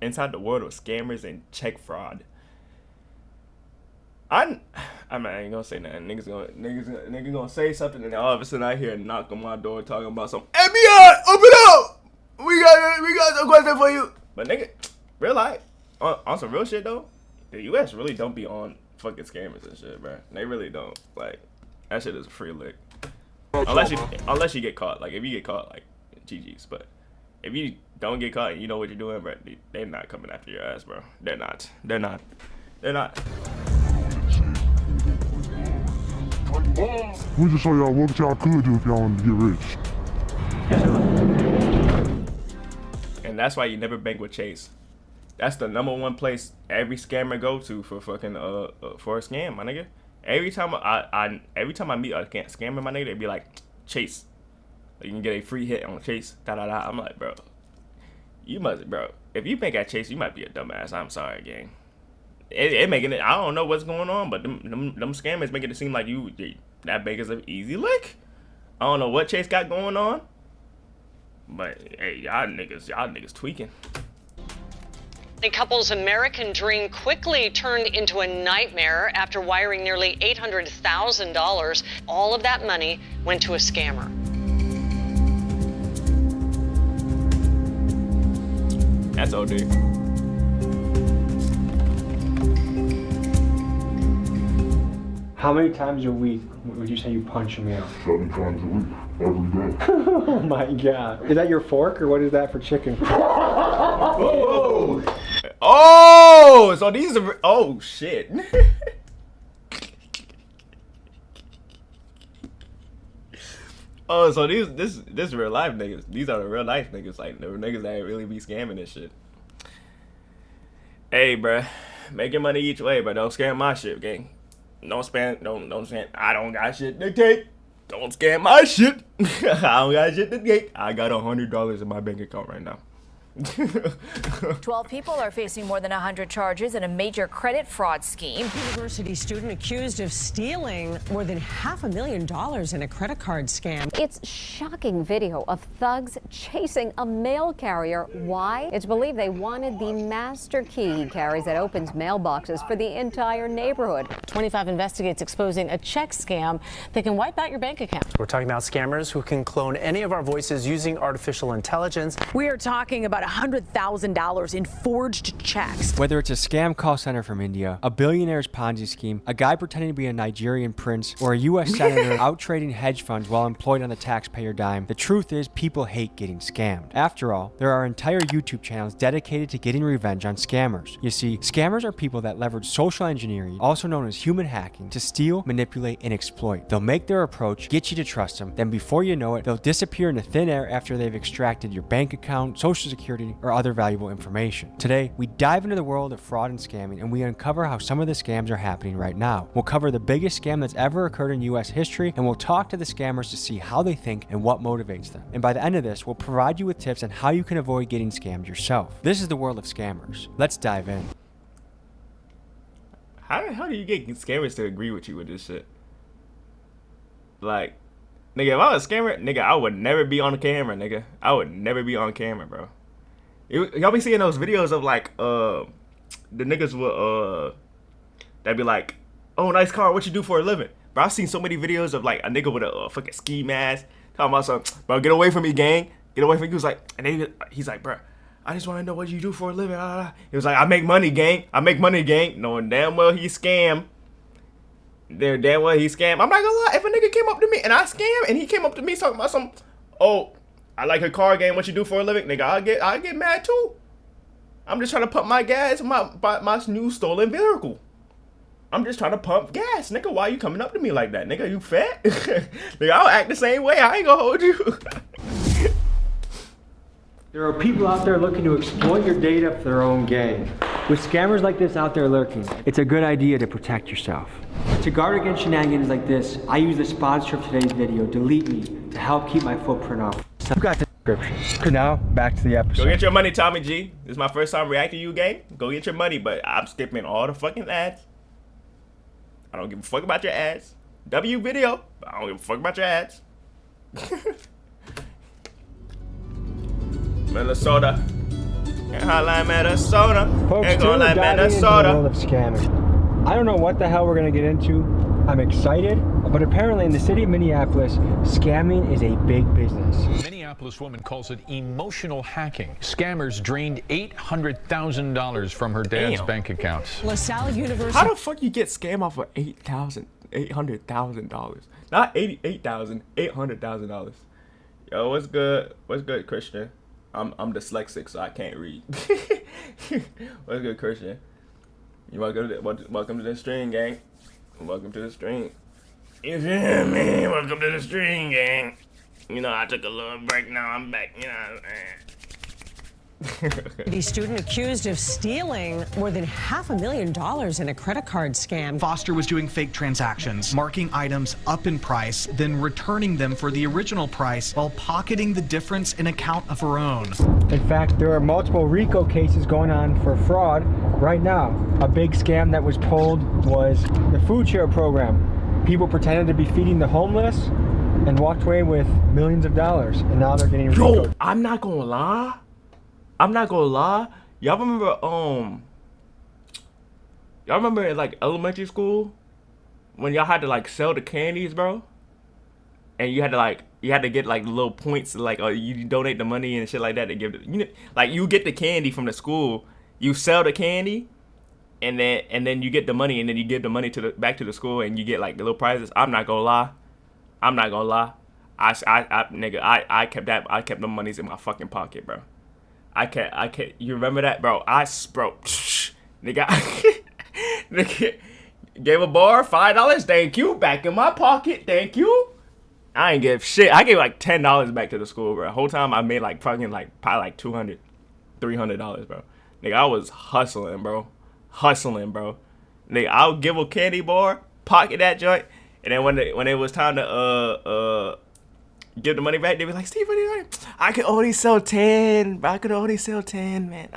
inside the world of scammers and check fraud. I ain't gonna say nothing. Niggas gonna say something, and all of a sudden I hear a knock on my door talking about some FBI, open up. We got some question for you. But nigga, real life, on some real shit though, the U.S. really don't be on fucking scammers and shit, bro. They really don't. Like, that shit is a free lick. Unless you get caught. Like, if you get caught, like, GG's. But if you don't get caught and you know what you're doing, bro, they're not coming after your ass, bro. They're not. We just show y'all what y'all could do if y'all wanted to get rich. And that's why you never bank with Chase. That's the #1 place every scammer go to for fucking for a scam, my nigga. Every time I meet a scammer, my nigga, they be like, Chase, you can get a free hit on Chase. I'm like, bro, if you bank at Chase, you might be a dumbass. I'm sorry, gang. It making it. I don't know what's going on, but them scammers making it seem like that bank is an easy lick. I don't know what Chase got going on, but hey, y'all niggas tweaking. The couple's American dream quickly turned into a nightmare after wiring nearly $800,000. All of that money went to a scammer. That's OD. How many times a week would you say you punch a meal? 7 times a week, every day. Oh my god. Is that your fork or what is that for chicken? Oh! Oh! So these are. Oh shit. Oh, so this real life niggas. These are the real life niggas. Like the niggas that really be scamming this shit. Hey, bruh, make your money each way, but don't scam my shit, gang. Don't scam. I don't got shit to take. Don't scam my shit. I don't got shit to take. I got $100 in my bank account right now. 12 people are facing more than 100 charges in a major credit fraud scheme. University student accused of stealing more than $500,000 in a credit card scam. It's shocking video of thugs chasing a mail carrier. Why? It's believed they wanted the master key he carries that opens mailboxes for the entire neighborhood. 25 investigates exposing a check scam that can wipe out your bank account. We're talking about scammers who can clone any of our voices using artificial intelligence. We are talking about $100,000 in forged checks. Whether it's a scam call center from India, a billionaire's Ponzi scheme, a guy pretending to be a Nigerian prince, or a U.S. senator out trading hedge funds while employed on the taxpayer dime, the truth is people hate getting scammed. After all, there are entire YouTube channels dedicated to getting revenge on scammers. You see, scammers are people that leverage social engineering, also known as human hacking, to steal, manipulate, and exploit. They'll make their approach, get you to trust them, then before you know it, they'll disappear into thin air after they've extracted your bank account, social security, or other valuable information. Today, we dive into the world of fraud and scamming, and we uncover how some of the scams are happening right now. We'll cover the biggest scam that's ever occurred in U.S. history, and we'll talk to the scammers to see how they think and what motivates them. And by the end of this, we'll provide you with tips on how you can avoid getting scammed yourself. This is the world of scammers. Let's dive in. How do you get scammers to agree with you with this shit? Like, nigga, if I was a scammer, nigga, I would never be on the camera, nigga. I would never be on camera, bro. Y'all be seeing those videos of like the niggas will that be like, oh, nice car, what you do for a living? Bro, I've seen so many videos of like a nigga with a fucking ski mask talking about something, bro, get away from me, gang, get away from me. He was like, and he's like, bro, I just want to know what you do for a living. He was like, I make money, gang, knowing damn well he scam. Damn well he scam. I'm not gonna lie, if a nigga came up to me and I scam and he came up to me talking about some, oh, I like her car game, what you do for a living, nigga, I'll get mad too. I'm just trying to pump my gas in my new stolen vehicle. I'm just trying to pump gas, nigga. Why you coming up to me like that, nigga? You fat? Nigga, I'll act the same way. I ain't gonna hold you. There are people out there looking to exploit your data for their own gain. With scammers like this out there lurking, it's a good idea to protect yourself. To guard against shenanigans like this, I use the sponsor of today's video, Delete Me, to help keep my footprint off. I've got the description. Now, back to the episode. Go get your money, Tommy G. This is my first time reacting to you, gang. Go get your money, but I'm skipping all the fucking ads. I don't give a fuck about your ads. W video, but I don't give a fuck about your ads. Minnesota. And Hotline Minnesota. Folks, And today we're Hotline diving into the world Minnesota. of scamming. I don't know what the hell we're gonna get into. I'm excited, but apparently in the city of Minneapolis, scamming is a big business. Minneapolis woman calls it emotional hacking. Scammers drained $800,000 from her dad's bank accounts. LaSalle University. How the fuck you get scammed off of $800,000? Not $800,000. Yo, what's good? What's good, Christian? I'm dyslexic, so I can't read. What's good, Christian? You welcome to the stream, gang. Welcome to the stream. You feel me? Welcome to the stream, gang. You know, I took a little break. Now I'm back. You know. The student accused of stealing more than $500,000 in a credit card scam. Foster was doing fake transactions, marking items up in price, then returning them for the original price while pocketing the difference in account of her own. In fact, there are multiple RICO cases going on for fraud right now. A big scam that was pulled was the food share program. People pretended to be feeding the homeless and walked away with millions of dollars, and now they're getting RICO. Yo, I'm not gonna lie. Y'all remember in like elementary school when y'all had to like sell the candies, bro? And you had to get like little points, like you donate the money and shit like that to give it. You know, like you get the candy from the school, you sell the candy, and then you get the money, and then you give the money back to the school, and you get like the little prizes. I'm not gonna lie. I kept the monies in my fucking pocket, bro. I can't. You remember that, bro? Nigga, nigga, gave a bar $5. Thank you. Back in my pocket. Thank you. I ain't give shit. I gave like $10 back to the school, bro. The whole time I made like fucking like probably like $200, $300, bro. Nigga, I was hustling, bro. Nigga, I'll give a candy bar, pocket that joint, and then when it was time to give the money back, they be like, Steve, what are you doing? I could only sell 10, bro. I could only sell 10, man.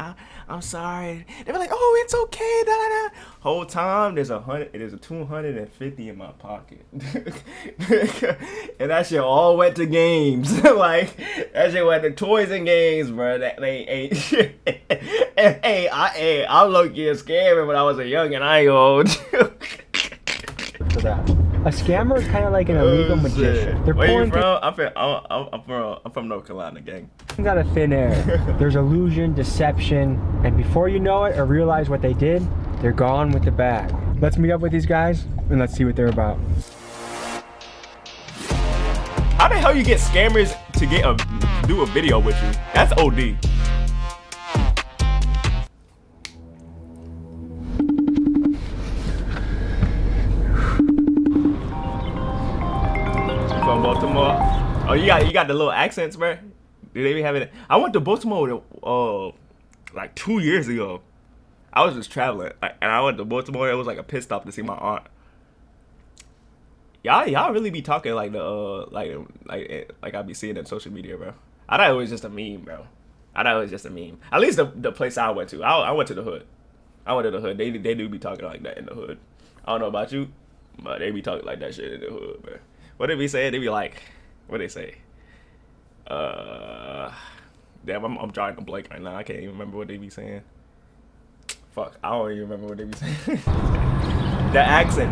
I'm sorry. They be like, oh, it's okay. Da, da, da. Whole time there's a 250 in my pocket. And that shit all went to games. Like that shit went to toys and games, bro. That they ain't shit. I'm low-key a scammer when I was a young and I ain't old. For that. A scammer is kind of like an illegal magician. They're Where you pulling from? I'm from North Carolina, gang. things out of thin air. There's illusion, deception, and before you know it or realize what they did, they're gone with the bag. Let's meet up with these guys and let's see what they're about. How the hell you get scammers to do a video with you? That's OD. From Baltimore. Oh, you got the little accents, bro. Do they be having it? I went to Baltimore like 2 years ago. I was just traveling, and I went to Baltimore. It was like a pit stop to see my aunt. Y'all really be talking like the like I be seeing in social media, bro. I thought it was just a meme, bro. At least the place I went to. I went to the hood. They do be talking like that in the hood. I don't know about you, but they be talking like that shit in the hood, bro. What they be saying? They be like, what they say? Damn, I'm drawing a blank right now. I can't even remember what they be saying. Fuck, I don't even remember what they be saying. The accent.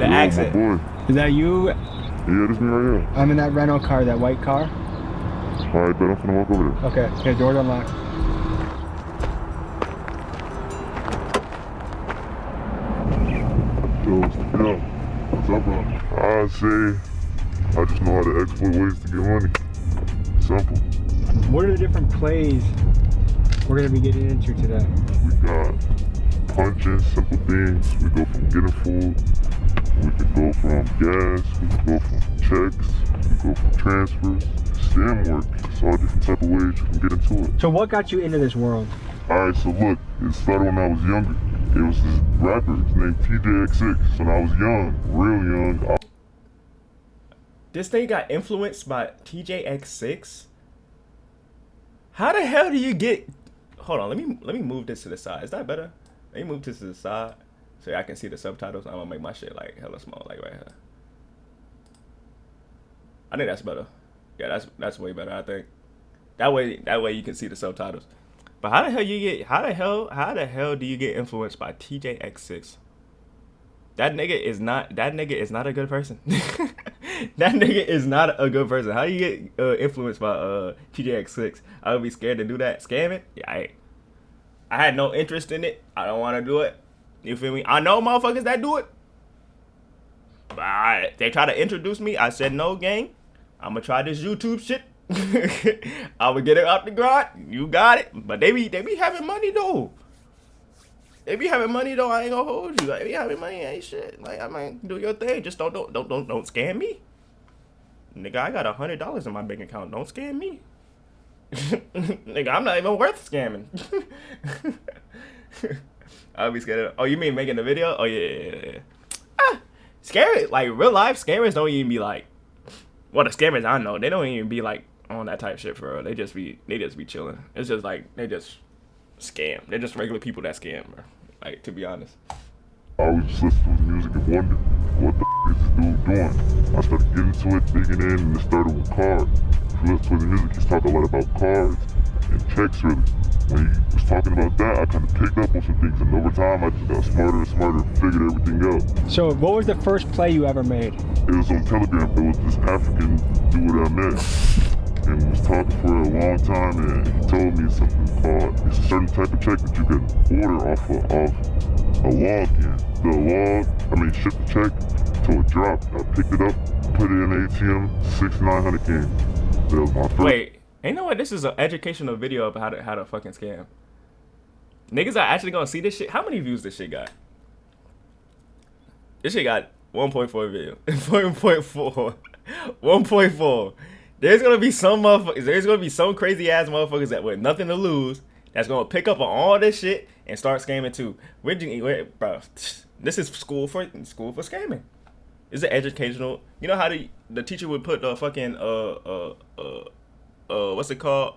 Boy. Is that you? Yeah, this me right here. I'm in that rental car, that white car. Alright, bet I'm finna walk over there. Okay, yeah, door's unlocked. Yo, what's up, bro? I say, I just know how to exploit ways to get money. Simple. What are the different plays we're gonna be getting into today? We got punching, simple things. We go from getting food. We can go from gas. We can go from checks. We can go from transfers. Stem work. It's all different type of ways you can get into it. So what got you into this world? Alright, so look, it started when I was younger. It was this rapper, his name TJX6. When I was young, real young. This thing got influenced by TJX6. How the hell do you get? Hold on, let me move this to the side. Is that better? Let me move this to the side so I can see the subtitles. I'm gonna make my shit like hella small, like right here. I think that's better. Yeah, that's way better. I think that way you can see the subtitles. But how the hell you get? How the hell do you get influenced by TJX6? That nigga is not. That nigga is not a good person. That nigga is not a good person. How do you get influenced by TJX6? I would be scared to do that. Scam it? Yeah, I had no interest in it. I don't want to do it. You feel me? I know motherfuckers that do it. But they try to introduce me. I said no, gang. I'm gonna try this YouTube shit. I would get it out the ground. You got it. But they be having money though. They be having money though. I ain't gonna hold you. Like, they be having money, ain't shit. Like, I mean, do your thing. Just don't scam me. Nigga, I got $100 in my bank account. Don't scam me. Nigga, I'm not even worth scamming. I'll be scared of. Oh, you mean making a video? Oh yeah. Scary. Like real life scammers don't even be like. Well, the scammers I know, they don't even be like on that type of shit for real. They just be chilling. It's just like they just scam. They're just regular people that scam, bro. Like, to be honest. I was just listening to the music and wondered, what the is this dude doing? I started getting to it, digging in, and it started with cards. If you listen to the music, he's talking a lot about cards and checks, really. When he was talking about that, I kind of picked up on some things, and over time, I just got smarter and smarter and figured everything out. So, what was the first play you ever made? It was on Telegram. It was this African dude I met. And we was talking for a long time, and he told me something called, it's a certain type of check that you can order off a login. Ship the check till it dropped. I picked it up, put it in the ATM, 6,900 came. That was my first. Wait, ain't no way this is an educational video of how to fucking scam. Niggas are actually gonna see this shit. How many views this shit got? This shit got 1.4 video. 1.4. 1.4. There's gonna be some motherfuckers. There's gonna be some crazy ass motherfuckers that with nothing to lose that's gonna pick up on all this shit and start scamming too. Bro, this is school for scamming. It's an educational. You know how the teacher would put the fucking what's it called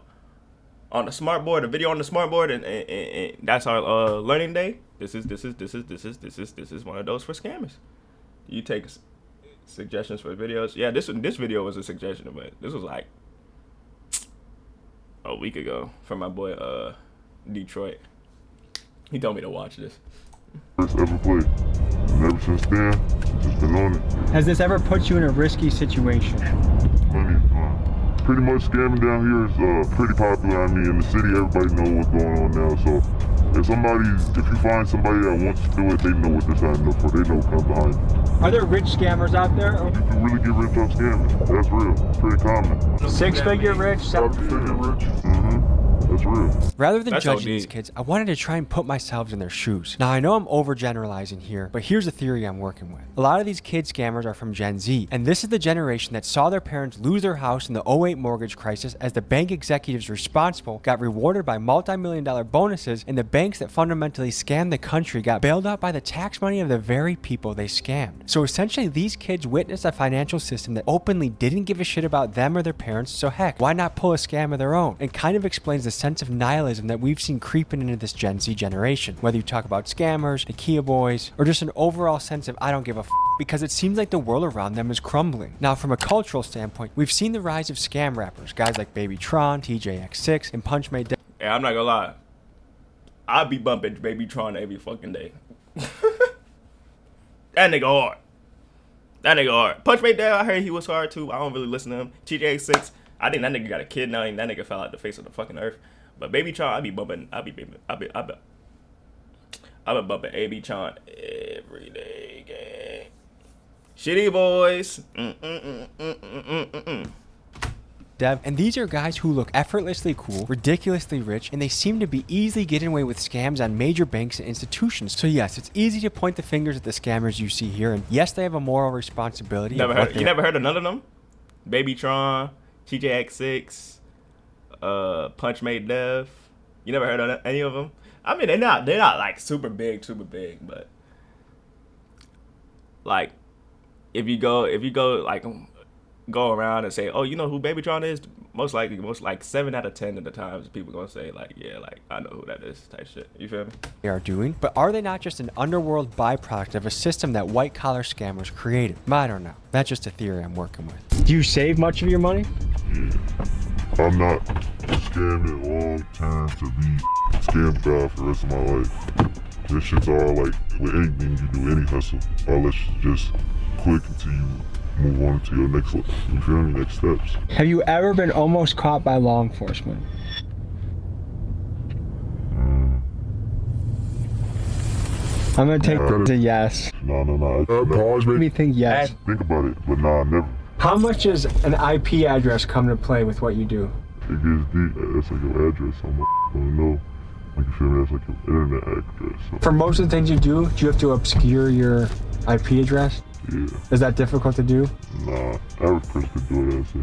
on the smart board, a video on the smart board, and that's our learning day. This is one of those for scammers. You take suggestions for videos. Yeah, this video was a suggestion, but this was like a week ago from my boy Detroit. He told me to watch this. First ever play. And ever since then, I've just been on it. Has this ever put you in a risky situation? Plenty of times. Pretty much scamming down here is pretty popular. I mean, in the city, everybody knows what's going on now. So if you find somebody that wants to do it, they know what they're signing up for. They know what comes behind it. Are there rich scammers out there? You can really get rich off scamming. That's real. Pretty common. Six-figure rich, seven-figure rich. That's real. Rather than judging these kids, I wanted to try and put myself in their shoes. Now, I know I'm overgeneralizing here, but here's a theory I'm working with. A lot of these kid scammers are from Gen Z, and this is the generation that saw their parents lose their house in the 08 mortgage crisis as the bank executives responsible got rewarded by multi-million-dollar bonuses, and the banks that fundamentally scammed the country got bailed out by the tax money of the very people they scammed. So essentially, these kids witnessed a financial system that openly didn't give a shit about them or their parents, so heck, why not pull a scam of their own? And kind of explains the sense of nihilism that we've seen creeping into this Gen Z generation. Whether you talk about scammers, the Kia boys, or just an overall sense of I don't give a f, because it seems like the world around them is crumbling. Now, from a cultural standpoint, we've seen the rise of scam rappers, guys like Baby Tron, TJX6, and Punch Made Dev. Yeah, I'm not gonna lie. I'll be bumping Baby Tron every fucking day. That nigga hard. That nigga hard. Punch Made Dev, I heard he was hard too. I don't really listen to him. TJX6, I think that nigga got a kid now, and that nigga fell out the face of the fucking earth. But Baby Tron, I be bumping AB Tron every day, gang. Shitty boys. Dev, and these are guys who look effortlessly cool, ridiculously rich, and they seem to be easily getting away with scams on major banks and institutions. So yes, it's easy to point the fingers at the scammers you see here, and yes, they have a moral responsibility. You never heard of none of them? Baby Tron, TJX6. Punch Made Dev. You never heard of any of them? I mean, they're not like super big, but like if you go like go around and say, oh, you know who Baby Tron is? Most likely 7 out of 10 of the times people gonna say like, yeah, like I know who that is type shit. You feel me? They are doing, but are they not just an underworld byproduct of a system that white collar scammers created? I don't know. That's just a theory I'm working with. Do you save much of your money? Yeah. I'm not scamming long term to be scam God for the rest of my life. This shit's all like, with anything you do, any hustle, all that shit just quick until you move on to your next, you feel me, next steps. Have you ever been almost caught by law enforcement? I'm gonna take it a yes. No. Pause, Let me think yes. Think about it, but nah, never. How much does an IP address come to play with what you do? It gets deep. That's like your address. I don't know. Like, you feel me? That's like your internet address. So. For most of the things you do you have to obscure your IP address? Yeah. Is that difficult to do? Nah, average person could do it, I'd say.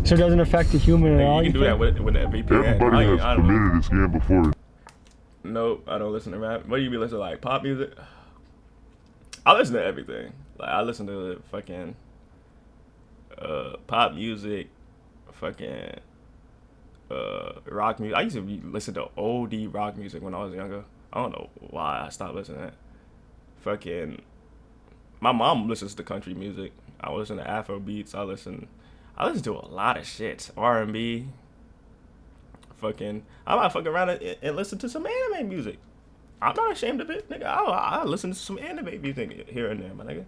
So it doesn't affect the human at all? You can do that with the VPN. Everybody has committed a scam before. Nope, I don't listen to rap. What do you be listening to, like pop music? I listen to everything. Like I listen to fucking pop music, fucking rock music. I used to listen to old rock music when I was younger. I don't know why I stopped listening to that. Fucking my mom listens to country music. I listen to Afro beats. I listen to a lot of shit. R&B. Fucking I might fuck around and listen to some anime music. I'm not ashamed of it, nigga. I listen to some anime music here and there, my nigga.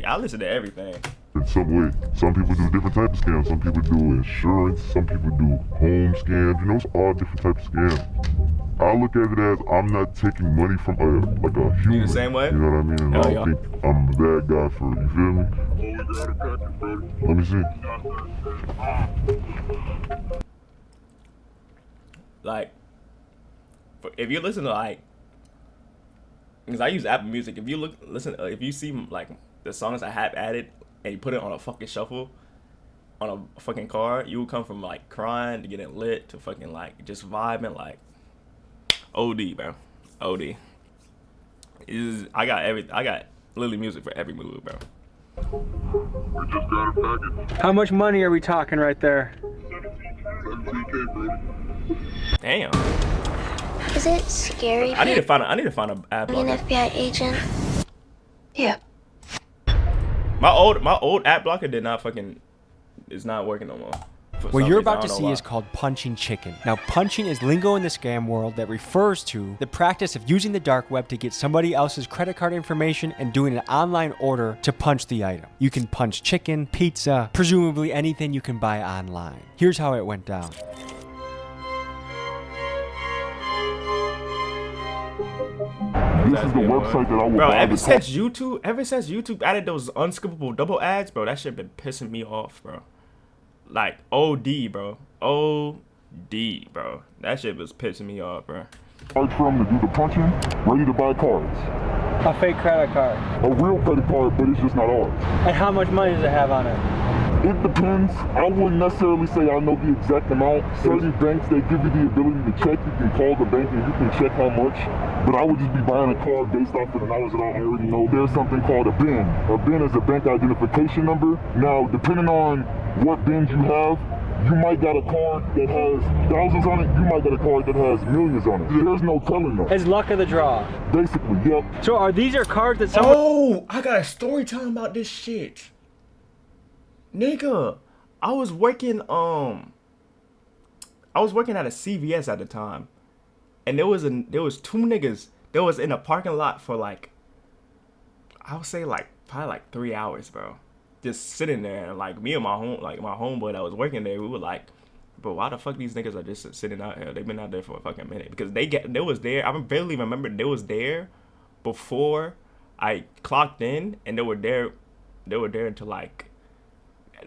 I listen to everything. In some way, some people do different types of scams. Some people do insurance. Some people do home scams. You know, it's all different types of scams. I look at it as I'm not taking money from a human. You the same way? You know what I mean? And I don't think I'm that guy for it. You feel me? Let me see. Like, if you listen to like, because I use Apple Music. If you see like the songs I have added and you put it on a fucking shuffle, on a fucking car, you will come from like crying to getting lit to fucking like just vibing like. OD, bro. OD. I got literally music for every move, bro. We just got a package. How much money are we talking right there? 17K, bro. Damn. Is it scary? I need to find an ad blocker. An FBI agent. Yeah. My old ad blocker is not working no more. What you're about to see is called punching chicken. Now, punching is lingo in the scam world that refers to the practice of using the dark web to get somebody else's credit card information and doing an online order to punch the item. You can punch chicken, pizza, presumably anything you can buy online. Here's how it went down. This is the website that I will bro, buy. ever since YouTube added those unskippable double ads, bro, that shit been pissing me off, bro. Like OD, bro. OD, bro. That shit was pissing me off, bro. Charge for them to do the punching, ready to buy cards. A fake credit card. A real credit card, but it's just not ours. And how much money does it have on it? It depends. I wouldn't necessarily say I know the exact amount. Certain banks, they give you the ability to check. You can call the bank and you can check how much. But I would just be buying a card based off of the knowledge that I already know. There's something called a BIN. A BIN is a bank identification number. Now, depending on what BINs you have, you might got a card that has thousands on it. You might got a card that has millions on it. There's no telling them. It's luck of the draw. Basically, yep. So are these your cards that someone... Oh, I got a story telling about this shit. Nigga, I was working at a CVS at the time. And there was two niggas that was in a parking lot for like, I would say like probably like 3 hours, bro. Just sitting there, and like me and my homeboy that was working there, we were like, bro, why the fuck these niggas are just sitting out here? They've been out there for a fucking minute because they was there. I barely remember they was there before I clocked in, and they were there until like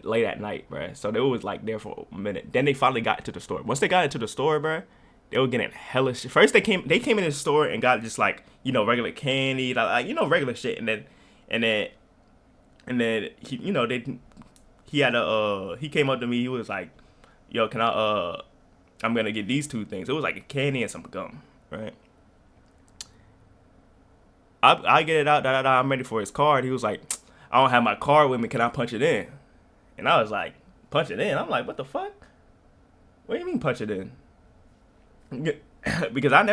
late at night, bro. So they was like there for a minute. Then they finally got into the store. Once they got into the store, bro, they were getting hella shit. First they came in the store and got just like, you know, regular candy, like you know, regular shit, and then he, you know, he came up to me. He was like, "Yo, can I'm gonna get these two things." It was like a candy and some gum, right? I get it out. I'm ready for his card. He was like, "I don't have my card with me. Can I punch it in?" And I was like, "Punch it in?" I'm like, "What the fuck? What do you mean punch it in?" because I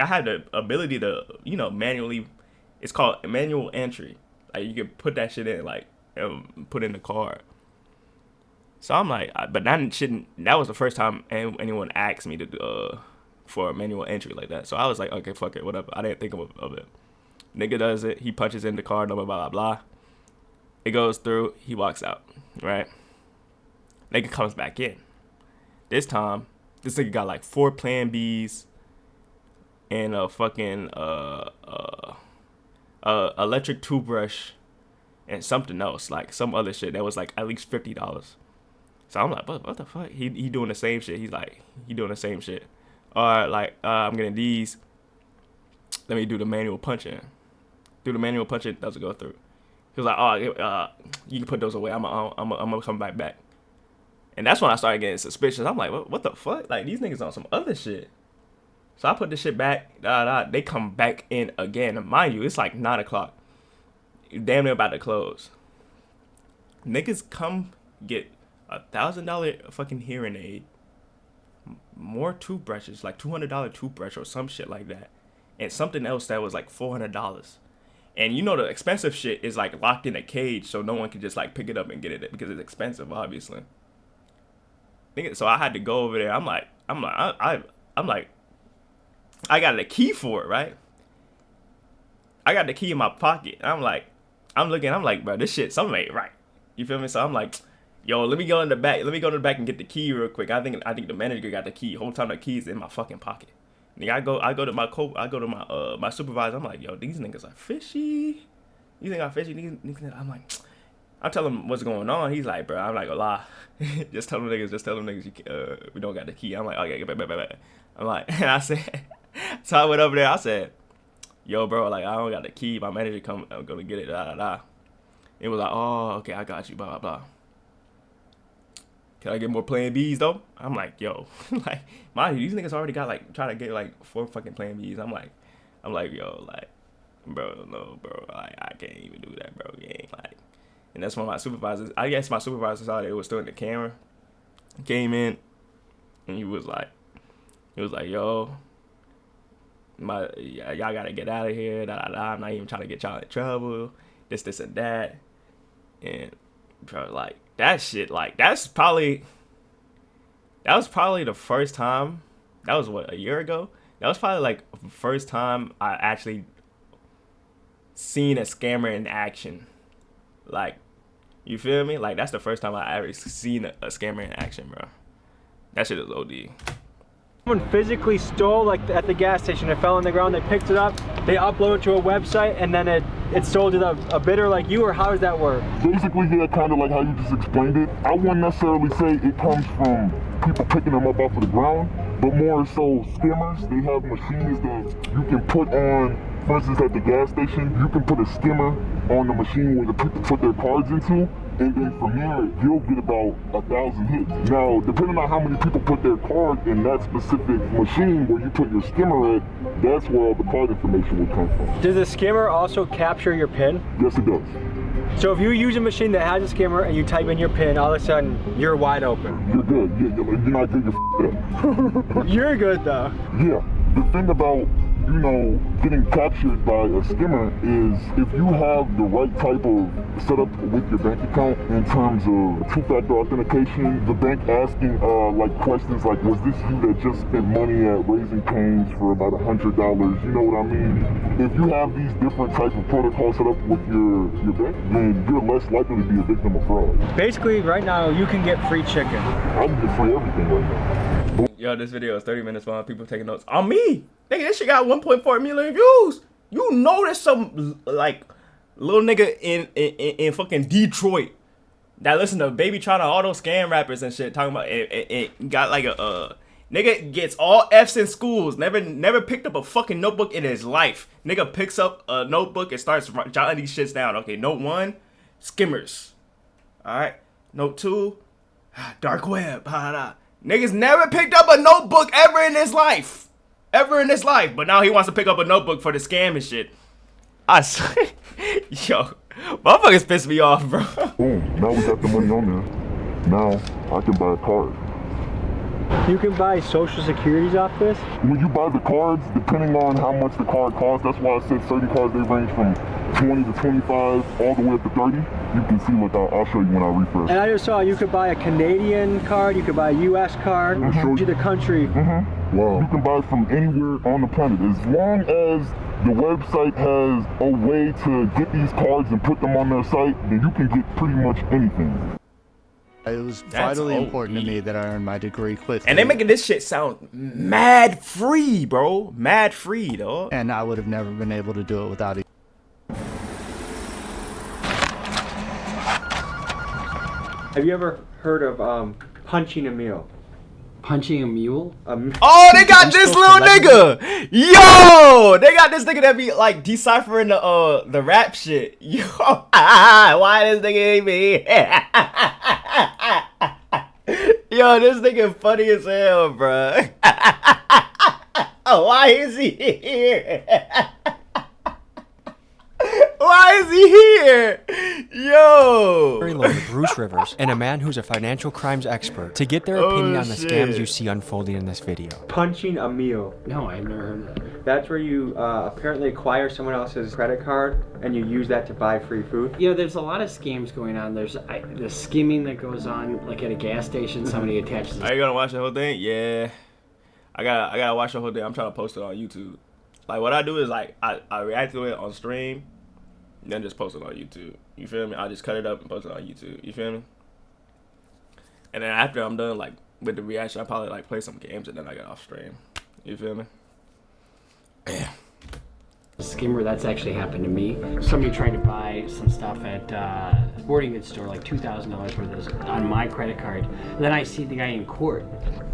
had the ability to, you know, manually, it's called manual entry. Like you can put that shit in, like put in the card. So I'm like, but that was the first time anyone asked me to for a manual entry like that. So I was like, okay, fuck it, whatever. I didn't think of it. Nigga does it. He punches in the card number, blah, blah, blah. It goes through. He walks out, right? Nigga comes back in. This time, this nigga got like 4 Plan Bs and a fucking electric toothbrush and something else, like some other shit that was like at least $50. So I'm like, what the fuck? He doing the same shit. He's like, he doing the same shit. I'm getting these. Let me do the manual punch in. Do the manual punch in, doesn't go through. He was like, you can put those away. I'm gonna come back. And that's when I started getting suspicious. I'm like, what the fuck? Like, these niggas on some other shit. So I put this shit back. They come back in again. And mind you, it's like 9 o'clock. Damn near about to close. Niggas come get $1,000 fucking hearing aid. More toothbrushes, like $200 toothbrush or some shit like that. And something else that was like $400. And you know the expensive shit is like locked in a cage, so no one can just like pick it up and get it because it's expensive, obviously. So I had to go over there. I'm like, I got the key for it, right? I got the key in my pocket. I'm like, bro, this shit, something ain't right. You feel me? So I'm like, yo, let me go in the back. Let me go to the back and get the key real quick. I think the manager got the key. Whole time the key's in my fucking pocket. Nigga, I go to my my supervisor. I'm like, yo, these niggas are fishy. You think I'm fishy? Niggas, I'm like, I tell him what's going on. He's like, bro, I'm like, a lie. Just tell them niggas, we don't got the key. I'm like, okay, bet. I'm like, and I said, so I went over there. I said, yo, bro, like, I don't got the key. My manager I'm gonna get it. It was like, oh, okay, I got you, blah, blah, blah. Can I get more Plan Bs though? I'm like, yo, like, mind you, these niggas already got like trying to get like 4 fucking Plan Bs. I'm like, yo, like, bro, no, bro, I can't even do that, bro. You ain't like, and that's when my supervisors, I guess my supervisor saw that it was still in the camera, came in, and he was like, yo, y'all gotta get out of here, I'm not even trying to get y'all in trouble, this and that, and bro, like, that shit, like, that was probably the first time. That was what, a year ago? That was probably like the first time I actually seen a scammer in action. Like, you feel me? Like, that's the first time I ever seen a scammer in action, bro. That shit is OD. Someone physically stole, like, at the gas station. It fell on the ground. They picked it up. They uploaded it to a website, and then it sold to a bidder like you, or how does that work? Basically, yeah, kind of like how you just explained it. I wouldn't necessarily say it comes from people picking them up off of the ground, but more so scammers. They have machines that you can put on, for instance, at the gas station, you can put a skimmer on the machine where the people put their cards into, and then from there, you'll get about 1,000 hits. Now, depending on how many people put their card in that specific machine where you put your skimmer at, that's where all the card information will come from. Does the skimmer also capture your PIN? Yes, it does. So if you use a machine that has a skimmer and you type in your PIN, all of a sudden, you're wide open. You're good. Yeah, you're not good. You're up. You're good, though. Yeah. The thing about, you know, getting captured by a skimmer is if you have the right type of setup with your bank account in terms of two-factor authentication, the bank asking like questions like, was this you that just spent money at Raising Cane's for about $100? You know what I mean? If you have these different type of protocols set up with your bank, then you're less likely to be a victim of fraud. Basically, right now, you can get free chicken. I can get free everything right now. Yo, this video is 30 minutes long. People taking notes on me. Nigga, this shit got 1.4 million views. You know there's some, like, little nigga in fucking Detroit that listen to Baby trying to auto scam rappers and shit, talking about it got like a nigga gets all F's in schools, never picked up a fucking notebook in his life. Nigga picks up a notebook and starts jotting these shits down. Okay, note 1, skimmers. Alright, note 2, dark web. Niggas never picked up a notebook ever in his life. But now he wants to pick up a notebook for the scam and shit. I swear. Yo, motherfuckers piss me off, bro. Boom, now we got the money on there. Now I can buy a card. You can buy social securities off this? When you buy the cards, depending on how much the card costs, that's why I said certain cards, they range from 20 to 25 all the way up to 30. You can see, look, I'll show you when I refresh. And I just saw you could buy a Canadian card, you could buy a US card, show you the country. Wow. You can buy from anywhere on the planet as long as the website has a way to get these cards and put them on their site, then you can get pretty much anything. It was vitally important to me that I earned my degree quickly. And they making this shit sound mad free, bro. Mad free, dog. And I would have never been able to do it without it. Have you ever heard of punching a mule? Punching a mule? Oh, they got this little nigga. Yo, they got this nigga that be like deciphering the rap shit. Yo, why this nigga ain't me? Yo, this nigga funny as hell, bro. Why is he here? Why is he here? Yo! Very low with Bruce Rivers and a man who's a financial crimes expert to get their opinion on the scams you see unfolding in this video. Punching a mule. No, I've never heard of that. That's where you apparently acquire someone else's credit card and you use that to buy free food. You know, there's a lot of scams going on. There's the skimming that goes on, like at a gas station, somebody attaches. Are you gonna watch the whole thing? Yeah. I gotta watch the whole thing. I'm trying to post it on YouTube. Like, what I do is, like, I react to it on stream, then just post it on YouTube. You feel me? I just cut it up and post it on YouTube. You feel me? And then after I'm done, like, with the reaction, I probably, like, play some games and then I get off stream. You feel me? Yeah. Skimmer, that's actually happened to me. Somebody tried to buy some stuff at a sporting goods store, like $2,000 worth of this, on my credit card. And then I see the guy in court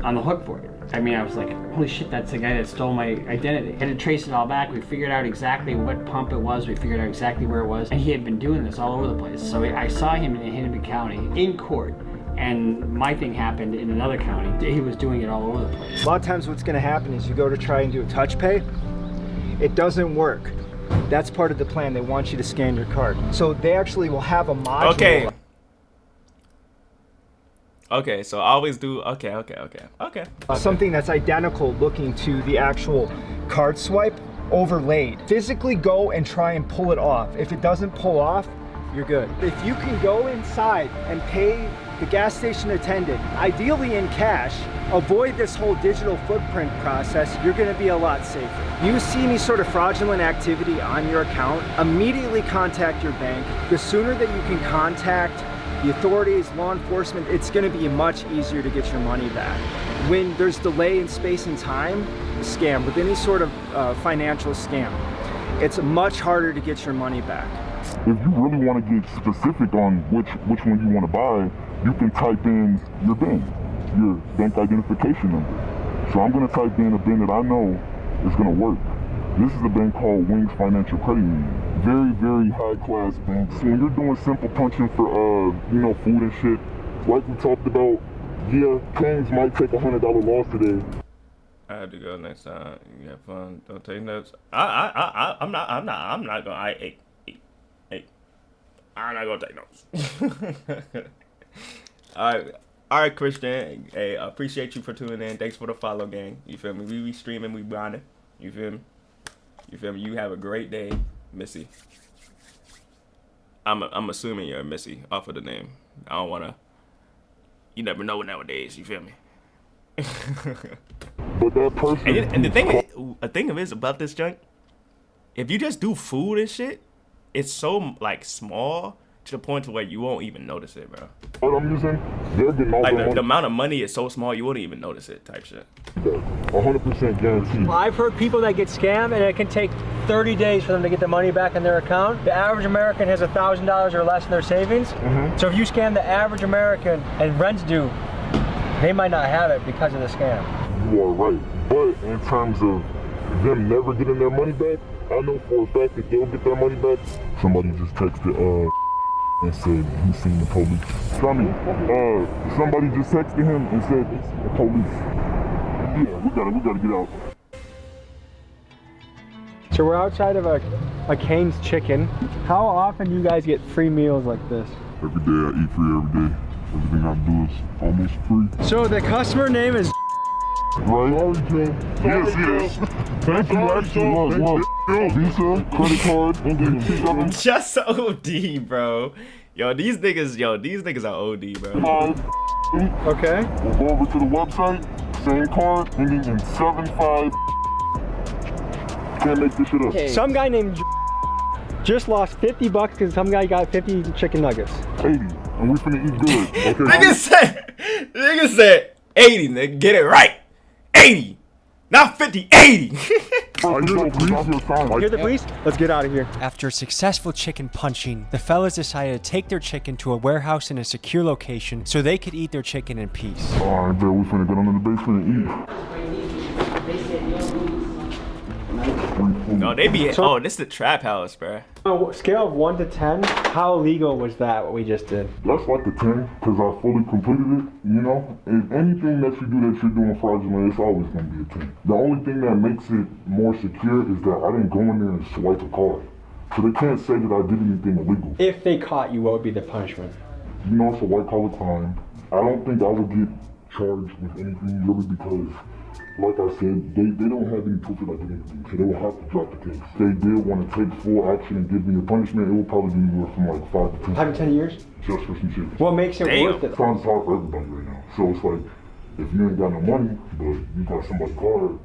on the hook for it. I mean, I was like, holy shit, that's the guy that stole my identity. Had to trace it all back. We figured out exactly what pump it was. We figured out exactly where it was. And he had been doing this all over the place. So I saw him in Hennepin County in court. And my thing happened in another county. He was doing it all over the place. A lot of times what's going to happen is you go to try and do a touch pay. It doesn't work. That's part of the plan. They want you to scan your card. So they actually will have a module. Okay, so I always do, okay. Something that's identical looking to the actual card swipe overlaid. Physically go and try and pull it off. If it doesn't pull off, you're good. If you can go inside and pay the gas station attendant, ideally in cash, avoid this whole digital footprint process, you're gonna be a lot safer. You see any sort of fraudulent activity on your account, immediately contact your bank. The sooner that you can contact the authorities, law enforcement, it's gonna be much easier to get your money back. When there's delay in space and time, scam, with any sort of financial scam, it's much harder to get your money back. If you really want to get specific on which one you want to buy, you can type in your BIN, your bank identification number. So I'm going to type in a BIN that I know is going to work. This is a bank called Wings Financial Credit Union. Very, very high class bank. So when you're doing simple punching for, food and shit, like we talked about, yeah, Kings might take $100 loss today. I have to go next time. You have fun. Don't take notes. I'm not gonna. I'm not gonna take notes. All right, Christian. Hey, I appreciate you for tuning in. Thanks for the follow, gang. You feel me? We streaming, we grinding. You feel me? You have a great day, Missy. I'm assuming you're a Missy off of the name. I don't wanna. You never know nowadays. You feel me? But that person. And the thing of it is about this junk. If you just do food and shit, it's so like small to the point to where you won't even notice it, bro. What I'm using, they're getting all like the the amount of money is so small you wouldn't even notice it, type shit. 100% guaranteed. Well, I've heard people that get scammed and it can take 30 days for them to get the money back in their account. The average American has $1,000 or less in their savings. So if you scam the average American and rent's due, they might not have it because of the scam. You are right. But in terms of them never getting their money back, I know for a fact that they'll get their money back. Somebody just texted and said he's seen the police. Somebody just texted him and said the police. Yeah, we gotta get out. So we're outside of a Cane's Chicken. How often do you guys get free meals like this? Every day I eat free every day. Everything I do is almost free. So the customer name is Right? Yes. Thank you, actually. Look. Visa, credit card, and then Just OD, bro. Yo, these niggas are OD, bro. Okay. We'll go over to the website, same card, ending in 75. Can't make this shit up. Some guy named just lost $50 because some guy got 50 chicken nuggets. 80, and we finna eat good. Okay. Nigga said 80, nigga. Get it right. 80. Not 50, 80. Hear the police? Let's get out of here. After successful chicken punching, the fellas decided to take their chicken to a warehouse in a secure location so they could eat their chicken in peace. Alright, bet we finna get them in the basement and eat. No, they be. Oh, this is the trap house, bro. On a scale of 1 to 10, how illegal was that, what we just did? That's like a 10, because I fully completed it, you know? And anything that you do that you're doing fraudulent, it's always going to be a 10. The only thing that makes it more secure is that I didn't go in there and swipe a card. So they can't say that I did anything illegal. If they caught you, what would be the punishment? You know, it's a white-collar crime. I don't think I would get charged with anything really because, like I said, they don't have any proof that I did anything, so they will have to drop the case. If they did want to take full action and give me a punishment, it will probably be anywhere from like 5 to 10. 5 to 10 years? Just for some shit. What makes it worth it? Time's hard for everybody right now. So it's like, if you ain't got no money, but you got somebody's card,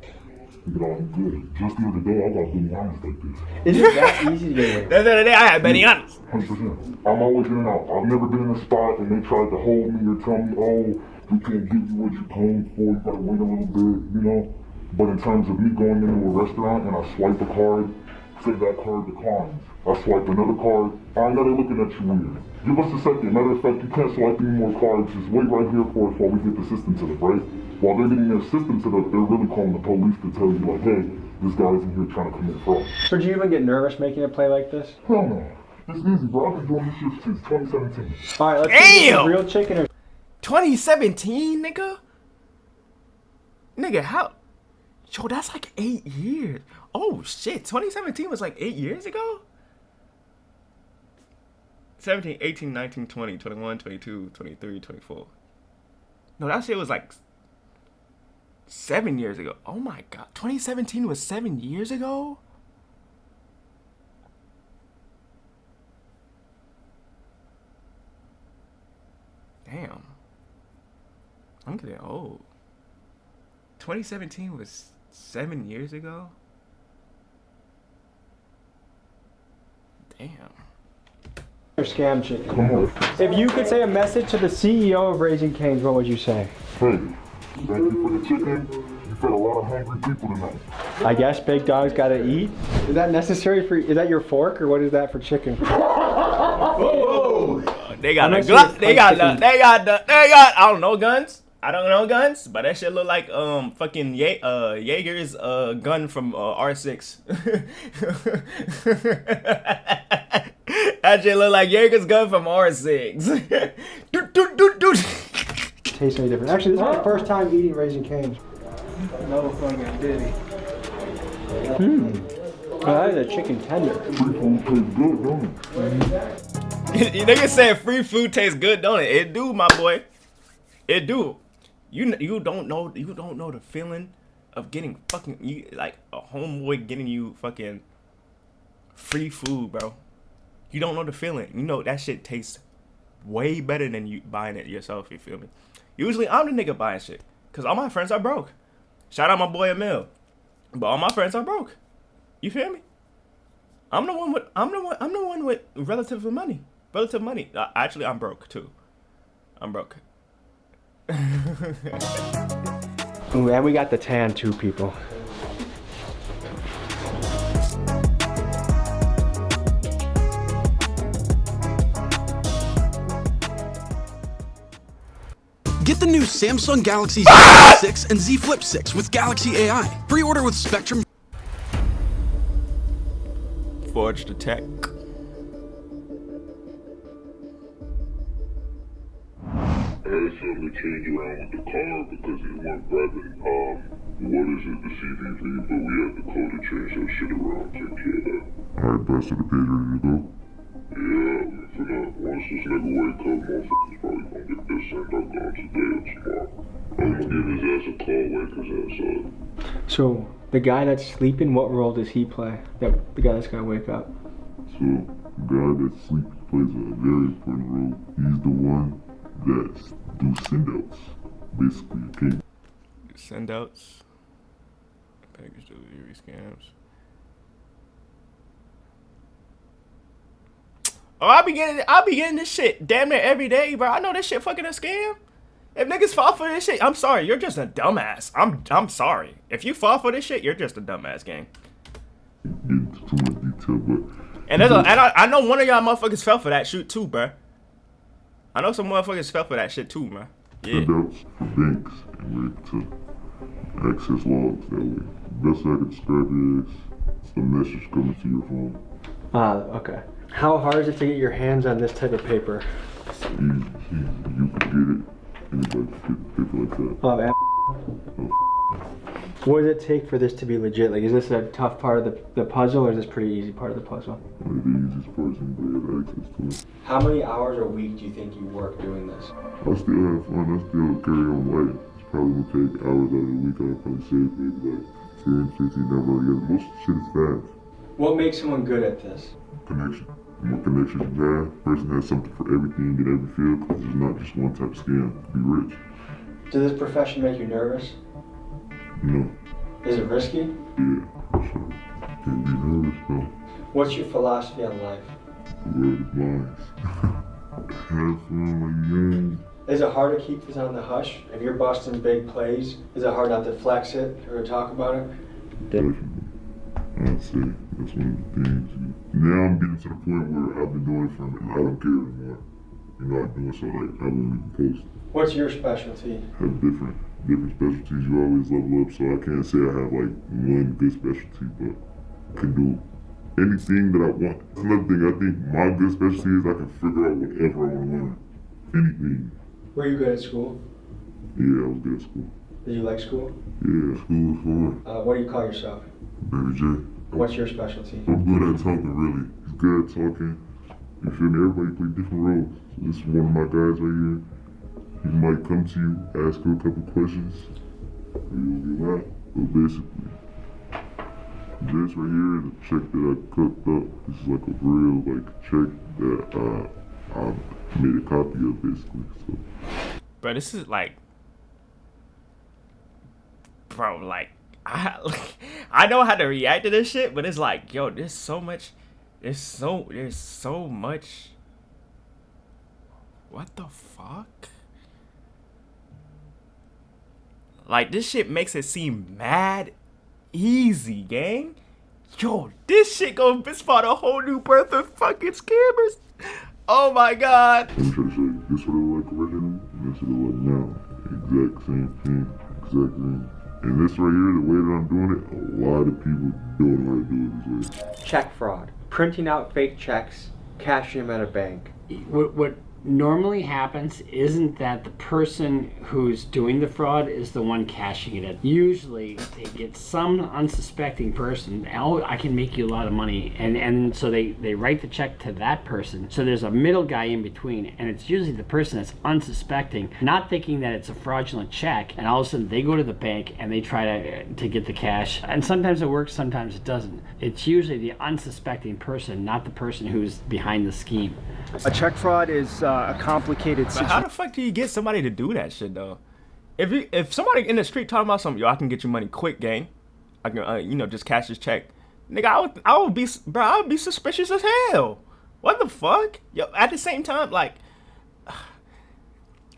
you get all good. Just the other day, I got Benny Honest like this. Is it that easy to get away with? The other day, I had Benny Honest. 100%. I'm always in and out. I've never been in a spot and they tried to hold me or tell me, oh, we can't give you what you're paying for, you gotta wait a little bit, you know? But in terms of me going into a restaurant and I swipe a card, say that card declines. I swipe another card, I know they're looking at you weird. Give us a second. Matter of fact, you can't swipe any more cards. Just wait right here for us while we get the system set up, right? While they're getting their system set up, they're really calling the police to tell you, like, hey, this guy's in here trying to commit fraud. So do you even get nervous making a play like this? Hell no. It's easy, bro. I've been doing this shit since 2017. All right, let's see if it's real chicken or... 2017, nigga? Nigga, how? Yo, that's like 8 years. Oh, shit. 2017 was like 8 years ago? 17, 18, 19, 20, 21, 22, 23, 24. No, that shit was like 7 years ago. Oh my god. 2017 was 7 years ago? Damn. I'm getting old. 2017 was 7 years ago? Damn. Scam chicken. If you could say a message to the CEO of Raising Cane's, what would you say? Hey, thank you for the chicken. You fed a lot of hungry people tonight. I guess big dogs gotta eat. Is that necessary for? Is that your fork or what is that for chicken? Whoa! They got the Glock. They got. I don't know guns. I don't know guns, but that shit look like fucking Jaeger's gun from R6. That shit look like Jaeger's gun from R6. Tastes any different. Actually, this is my first time eating Raising Cane's. No fucking diddy. Oh, that is a chicken tender. Free food tastes good, don't it? You nigga said free food tastes good, don't it? It do, my boy. It do. You don't know the feeling of getting fucking like a homeboy getting you fucking free food, bro. You don't know the feeling. You know that shit tastes way better than you buying it yourself. You feel me? Usually I'm the nigga buying shit because all my friends are broke. Shout out my boy Emil, but all my friends are broke. You feel me? I'm the one with relative money. Actually, I'm broke too. I'm broke. Ooh, and we got the tan too, people. Get the new Samsung Galaxy Z Flip 6 and Z Flip 6 with Galaxy AI. Pre-order with Spectrum. Forge the tech. I had something to change around with the car because it wasn't grabbing, the CVV, but we had the code to change that shit around, take care of that. Alright, best of the page ready to go? Yeah, for now, once this nigga wake up, motherfuckers probably gonna get this sent out on today or tomorrow. I'll give his ass a call, wake his ass up. So the guy that's sleeping, what role does he play? The guy that's gonna wake up. So the guy that sleeps plays a very important role. He's the one that do send-outs. Basically, okay? Send-outs. Package delivery scams. Oh, I be getting this shit damn near every day, bro. I know this shit fucking a scam. If niggas fall for this shit, I'm sorry, you're just a dumbass. I'm sorry. If you fall for this shit, you're just a dumbass, gang. Into too much detail, but And I know one of y'all motherfuckers fell for that shit too, bro. I know some motherfuckers fell for that shit too, man. Yeah. send-outs for banks and way to access logs that way. Best I can describe it is a message coming to your phone. Okay. How hard is it to get your hands on this type of paper? Easy. You can get it. Anybody can get paper like that. What does it take for this to be legit? Like, is this a tough part of the puzzle, or is this pretty easy part of the puzzle? One of the easiest parts anybody have access to it. How many hours a week do you think you work doing this? I still have fun. I still carry on life. It's probably gonna take hours out of the week. I'll probably save maybe like 10, 15 hours together. Most shit is fast. What makes someone good at this? Connection. The more connections you have, person has something for everything in every field, because there's not just one type of scam to be rich. Does this profession make you nervous? No. Is it risky? Yeah, for sure. Can't be nervous though. What's your philosophy on life? The world is mine. Have fun like you young. Is it hard to keep this on the hush? If you're busting big plays, is it hard not to flex it or to talk about it? Definitely. I'd say that's one of the things. Now I'm getting to the point where I've been doing it for a minute. I don't care anymore. You know, I do it so like I won't even post. What's your specialty? Have different specialties. You always level up, so I can't say I have like one good specialty, but I can do anything that I want. That's another thing. I think my good specialty is I can figure out whatever I want to learn. Anything. Were you good at school? Yeah, I was good at school. Did you like school? Yeah, school was fun. What do you call yourself? Baby J. What's your specialty? I'm good at talking, really. He's good at talking. You feel me? Everybody play different roles. So this is one of my guys right here. He might come to you, ask you a couple questions, or you'll get out. But basically, this right here is a check that I cooked up. This is like a real check that I made a copy of, basically. So. Bro, this is like, bro, like, I know how to react to this shit, but it's like, yo, there's so much. What the fuck? Like, this shit makes it seem mad easy, gang. Yo, this shit gonna spawn a whole new birth of fucking scammers. Oh my god. I'm trying to show you, this what it look like originally, and this what it look now. Exact same thing, exact thing. And this right here, the way that I'm doing it, a lot of people don't know how to do it this way. Check fraud. Printing out fake checks, cashing them at a bank. What normally happens isn't that the person who's doing the fraud is the one cashing it at. Usually they get some unsuspecting person, oh, I can make you a lot of money, and so they write the check to that person. So there's a middle guy in between, and it's usually the person that's unsuspecting, not thinking that it's a fraudulent check, and all of a sudden they go to the bank and they try to get the cash. And sometimes it works, sometimes it doesn't. It's usually the unsuspecting person, not the person who's behind the scheme. A check fraud is a complicated But situation. how the fuck do you get somebody to do that shit though? If somebody in the street talking about something, yo, I can get you money quick, gang. I can, just cash this check, nigga. I would be suspicious as hell. What the fuck? Yo, at the same time, like,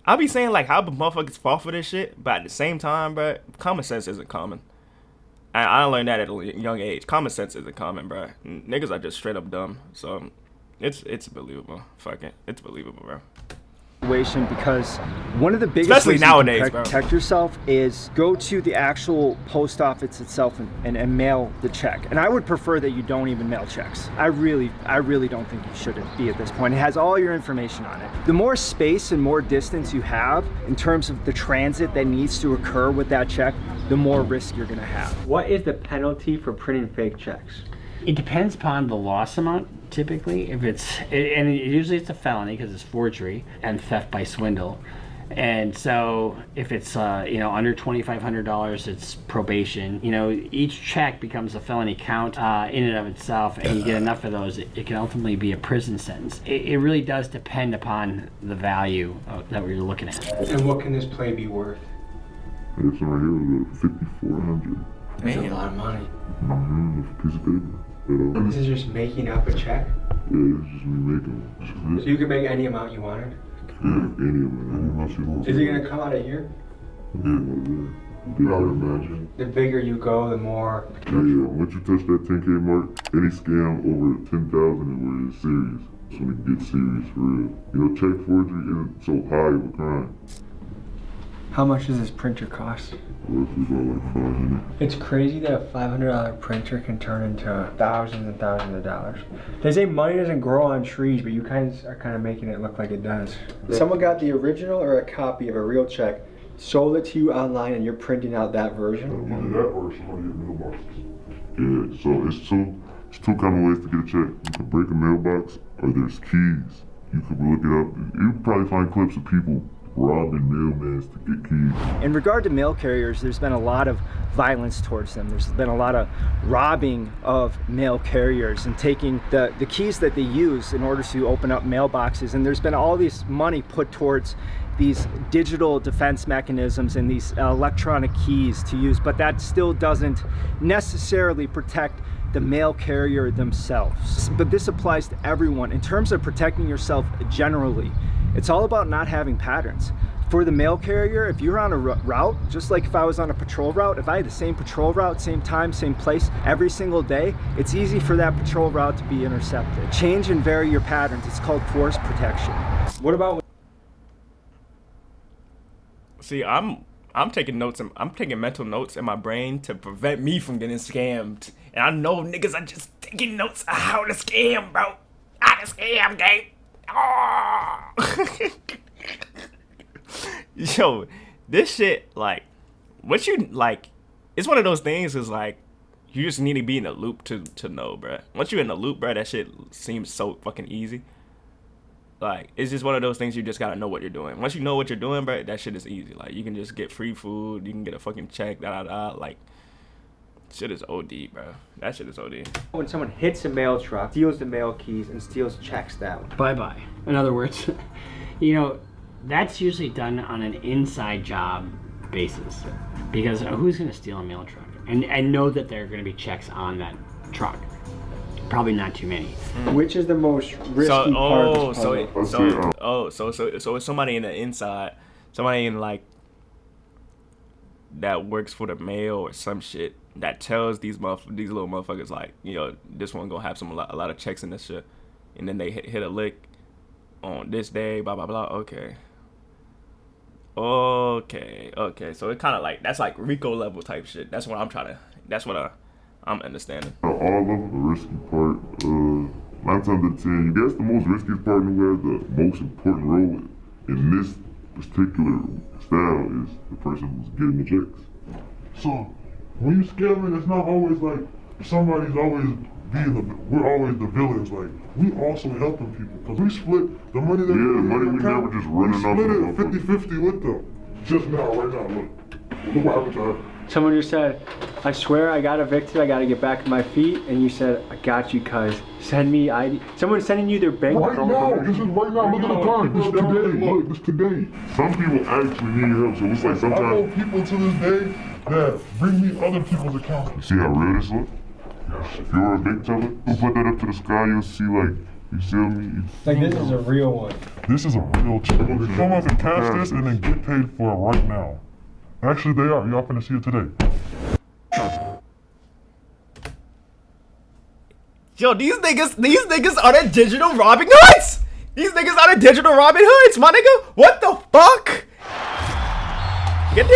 I'll be saying like how motherfuckers fall for this shit, but at the same time, bro, common sense isn't common. I learned that at a young age. Common sense isn't common, bro. Niggas are just straight up dumb. So it's believable. Fuck it, it's believable, bro. Because one of the biggest Especially ways nowadays, you can bro. protect yourself is go to the actual post office itself and mail the check. And I would prefer that you don't even mail checks. I really don't think you should be at this point. It has all your information on it. The more space and more distance you have in terms of the transit that needs to occur with that check, the more risk you're gonna have. What is the penalty for printing fake checks? It depends upon the loss amount, typically. If it's, and usually it's a felony because it's forgery and theft by swindle. And so if it's under $2,500, it's probation. Each check becomes a felony count in and of itself, and you get enough of those, it can ultimately be a prison sentence. It really does depend upon the value that we're looking at. And what can this play be worth? This one right here was $5,400. That's a lot of money. A piece of paper. This is just making up a check? Yeah, it's just me making one. So you can make any amount you wanted? Yeah, any amount you want. Is it going to come out of here? Yeah, I would imagine. The bigger you go, the more. Yeah, once you touch that 10K mark, any scam over 10,000 is where it's serious. It's when it gets serious for real. Check forgery isn't so high of a crime. How much does this printer cost? Roughly about like $500. It's crazy that a $500 printer can turn into thousands and thousands of dollars. They say money doesn't grow on trees, but you guys are kind of making it look like it does. Someone got the original or a copy of a real check, sold it to you online, and you're printing out that version? Either that or somebody in mailboxes. Yeah, so it's two kind of ways to get a check. You can break a mailbox, or there's keys. You could look it up. You could probably find clips of people robbing mailmans to get keys. In regard to mail carriers, there's been a lot of violence towards them. There's been a lot of robbing of mail carriers and taking the keys that they use in order to open up mailboxes. And there's been all this money put towards these digital defense mechanisms and these electronic keys to use, but that still doesn't necessarily protect the mail carrier themselves. But this applies to everyone. In terms of protecting yourself generally, it's all about not having patterns. For the mail carrier, if you're on a route, just like if I was on a patrol route, if I had the same patrol route, same time, same place, every single day, it's easy for that patrol route to be intercepted. Change and vary your patterns. It's called force protection. What about... See, I'm taking notes. I'm taking mental notes in my brain to prevent me from getting scammed. And I know niggas are just taking notes on how to scam, bro. How to scam, gang. Oh. Yo, this shit, like, what you, like, it's one of those things is, like, you just need to be in the loop to know, bruh. Once you're in the loop, bruh, that shit seems so fucking easy. Like, it's just one of those things you just gotta know what you're doing. Once you know what you're doing, bruh, that shit is easy. Like, you can just get free food, you can get a fucking check, like, shit is OD, bro. That shit is OD. When someone hits a mail truck, steals the mail keys, and steals checks that way. Bye-bye. In other words, that's usually done on an inside job basis. Because who's going to steal a mail truck? And know that there are going to be checks on that truck. Probably not too many. Which is the most risky part of this puzzle? So it's somebody in the inside, somebody in, like, that works for the mail or some shit that tells these little motherfuckers, like, this one gonna have a lot of checks in this shit, and then they hit a lick on this day, blah blah blah. Okay. So it kind of like, that's like Rico level type shit. That's what I'm understanding. All of the risky part, 9 times out of 10, you guess the most riskiest part who has the most important role in this particular style is the person who's getting the checks. So, when you scamming, it's not always like somebody's always we're always the villains. Like, we also helping people because we split the money that we never just running off. We split it 50-50 with them. Just now, right now, look what happened to her. Someone just said, I swear I got evicted, I gotta get back on my feet, and you said, I got you, cuz. Send me ID. Someone's sending you their bank right now, this is right now, look at the time. This is today, look, this is today. Some people actually need help, so it's like sometimes... I know people to this day that bring me other people's accounts. You see how real this look? If you're a big teller, who put that up to the sky, you'll see, like, you see me? Like, this is a real one. This is a real check. Someone can cash this and then get paid for it right now. Actually, they are. Y'all finna see it today. Yo, these niggas are the digital robbing hoods! These niggas are the digital robbing hoods, my nigga! What the fuck? Get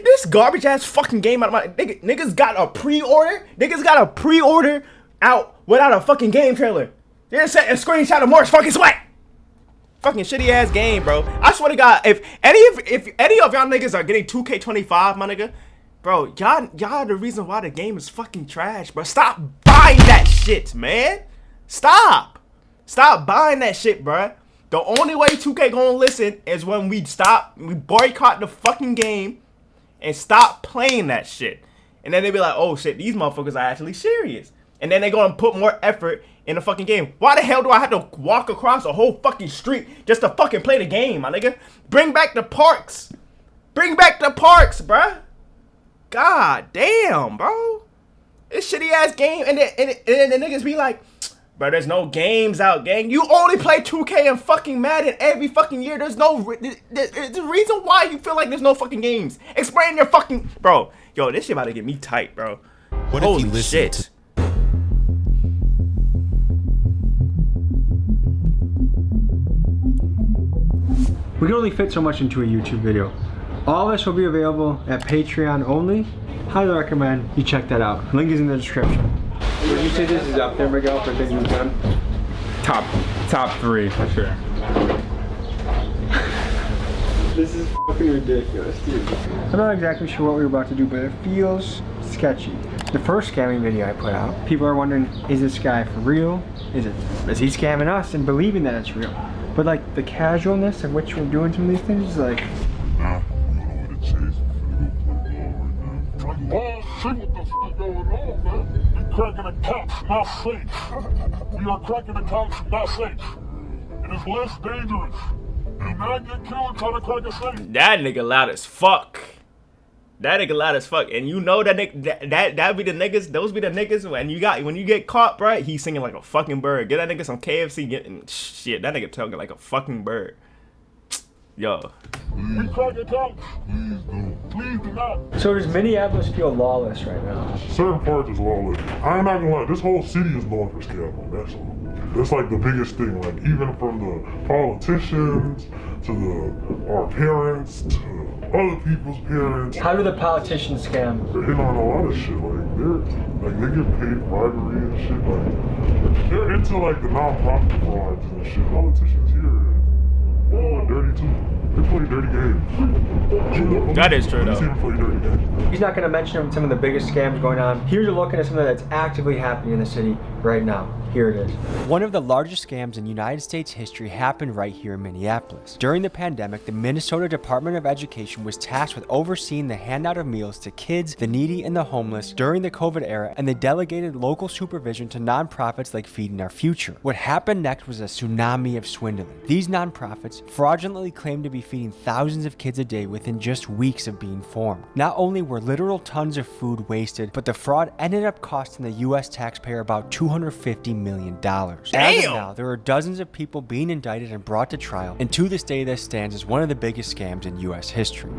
this garbage ass fucking game out of my niggas got a pre-order? Niggas got a pre-order out without a fucking game trailer. They just sent a screenshot of Morris fucking Sweat. Fucking shitty ass game, bro. I swear to God, if any of y'all niggas are getting 2K25, my nigga, bro, y'all are the reason why the game is fucking trash, bro. Stop buying that shit, man. Stop buying that shit, bro. The only way 2K gonna listen is when we boycott the fucking game and stop playing that shit. And then they be like, oh shit, these motherfuckers are actually serious. And then they gonna put more effort in the fucking game. Why the hell do I have to walk across a whole fucking street just to fucking play the game, my nigga? Bring back the parks. Bring back the parks, bruh. God damn, bro. This shitty ass game. And then the niggas be like, bro, there's no games out, gang. You only play 2K and fucking Madden every fucking year. There's the reason why you feel like there's no fucking games. Explain your fucking... Bro, yo, this shit about to get me tight, bro. What Holy if you listen shit. We can only fit so much into a YouTube video. All this will be available at Patreon only. Highly recommend you check that out. Link is in the description. Would you say this is up there, Miguel, for things we've done? Top 3 for sure. This is fucking ridiculous, dude. I'm not exactly sure what we were about to do, but it feels sketchy. The first scamming video I put out, people are wondering, is this guy for real? Is he scamming us and believing that it's real? But like the casualness of which we're doing some of these things is like, Nah, you know what it is. I'm finna go put it on right now. Oh, shit, what the fuck going on, man? We cracking the cops, not safe. We are cracking the cops, not safe. It is less dangerous. Do not get killed trying to crack a safe. That nigga loud as fuck. That nigga loud as fuck. And you know that that be the niggas, those be the niggas when you get caught, bro, he's singing like a fucking bird. Get that nigga some KFC, getting shit. That nigga talking like a fucking bird. Yo. We cracking cops. Please do. Please do not. so does Minneapolis feel lawless right now? Certain parts is lawless. I'm not gonna lie, this whole city is known for scamming. That's like the biggest thing. Like even from the politicians to our parents to other people's parents. How do the politicians scam? They're hitting on a lot of shit. They get paid bribery and shit. Like they're into like the non-profit frauds and shit. Politicians here, they're dirty too. They play dirty games. That is true though. He's not going to mention some of the biggest scams going on. Here's a look at something that's actively happening in the city right now. Here it is. One of the largest scams in United States history happened right here in Minneapolis. During the pandemic, the Minnesota Department of Education was tasked with overseeing the handout of meals to kids, the needy, and the homeless during the COVID era, and they delegated local supervision to nonprofits like Feeding Our Future. What happened next was a tsunami of swindling. These nonprofits fraudulently claimed to be feeding thousands of kids a day within just weeks of being formed. Not only were literal tons of food wasted, but the fraud ended up costing the US taxpayer about $250 million. As of now, there are dozens of people being indicted and brought to trial, and to this day this stands as one of the biggest scams in US history.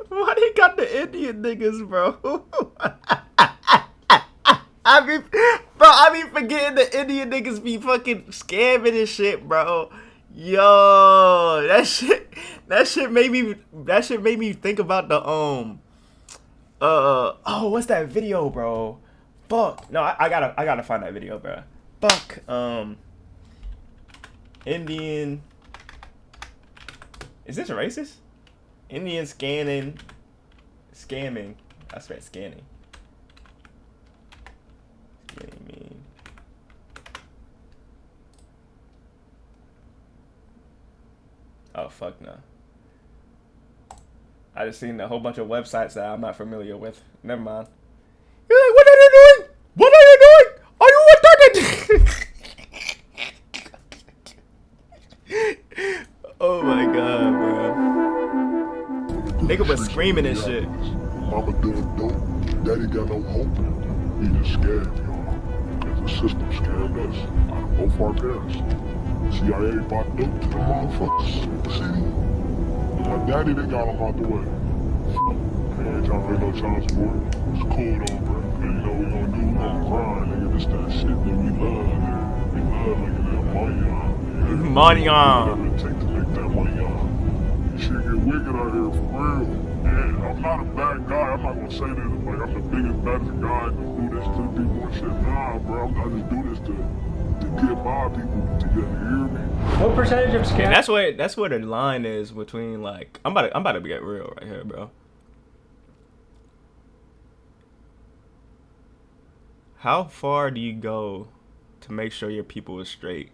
Why they got the Indian niggas, bro? I be forgetting the Indian niggas be fucking scamming and shit, bro. Yo, that shit made me think about the oh, what's that video, bro? Fuck. No, I gotta find that video, bro. Fuck. Indian. Is this racist? Indian scamming. I swear scanning. Scanning mean. Oh fuck no. I just seen a whole bunch of websites that I'm not familiar with. Never mind. You're like, what are you doing? What are you doing? Are you retarded? Oh my god, bro. Nigga was screaming and shit. Mama doing dope. Daddy got no hope. He just scared y'all. Cause the system scared us. Out of both our parents. CIA bought dope to the motherfuckers. See? My daddy, they got him out the way. Man, ain't trying to pay no child support. It's cool though, bro. Cause you know what we gonna do? We gonna grind, nigga. This that shit that we love, nigga. We love making that money on. Money on. Whatever it take to make that money on. Shit get wicked out here for real. Yeah, I'm not a bad guy. I'm not gonna say this like I'm the biggest, baddest guy to do this to people and shit. Nah, bro. I just do this to get by people to get to hear me. What percentage of scams? And that's where the line is between like I'm about to get real right here, bro. How far do you go to make sure your people is straight?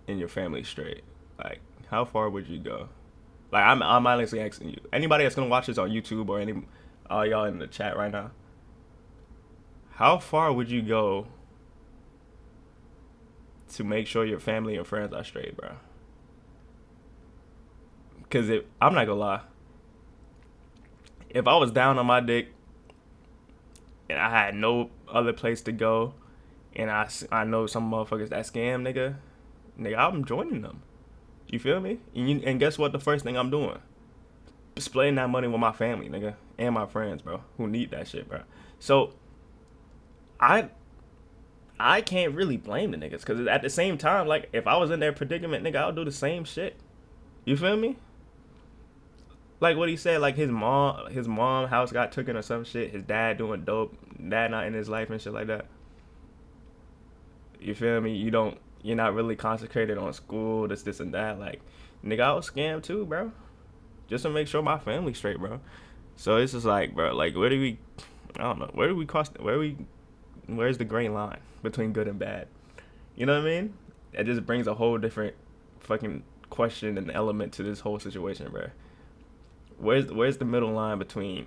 and your family straight, like, how far would you go? Like, I'm honestly asking you. Anybody that's gonna watch this on YouTube or all y'all in the chat right now, how far would you go to make sure your family and friends are straight, bro? Because I'm not gonna lie, if I was down on my dick and I had no other place to go, and I know some motherfuckers that scam, nigga, I'm joining them. You feel me? And guess what? The first thing I'm doing, splitting that money with my family, nigga, and my friends, bro, who need that shit, bro. So I can't really blame the niggas, because at the same time, like, if I was in their predicament, nigga, I'll do the same shit. You feel me? Like what he said, like his mom house got taken or some shit. His dad doing dope. Dad not in his life and shit like that. You feel me? You're not really concentrated on school, this and that. Like, nigga, I was scammed too, bro. Just to make sure my family's straight, bro. So it's just like, bro, like, I don't know, where's the gray line between good and bad? You know what I mean? It just brings a whole different fucking question and element to this whole situation, bro. Where's the middle line between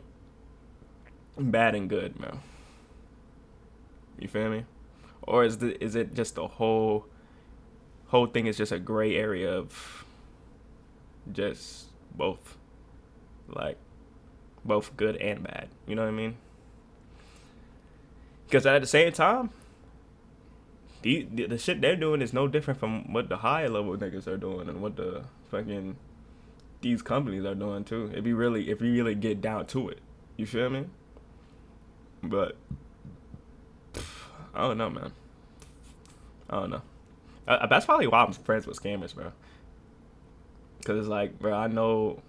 bad and good, bro? You feel me? Or is it just the whole thing is just a gray area of just both, like, both good and bad? You know what I mean? Because at the same time, the shit they're doing is no different from what the higher level niggas are doing and what the fucking these companies are doing too. If you really get down to it, you feel me? But I don't know, man. I don't know. That's probably why I'm friends with scammers, bro. Cause it's like, bro, I know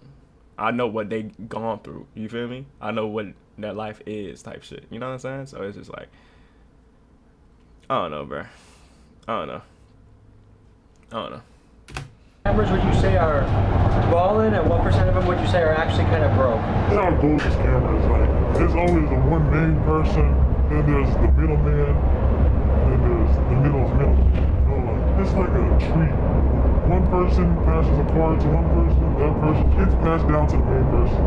what they gone through. You feel me? I know what their life is, type shit. You know what I'm saying? So it's just like, I don't know, bro. I don't know. Scammers would you say are balling, and what percent of them would you say are actually kind of broke? They're not bullshit scammers. Like, there's always the one main person, then there's the middleman, then there's the middle's middle. You know, like, it's like a tree. One person passes a card to one person, that person gets passed down to the main person.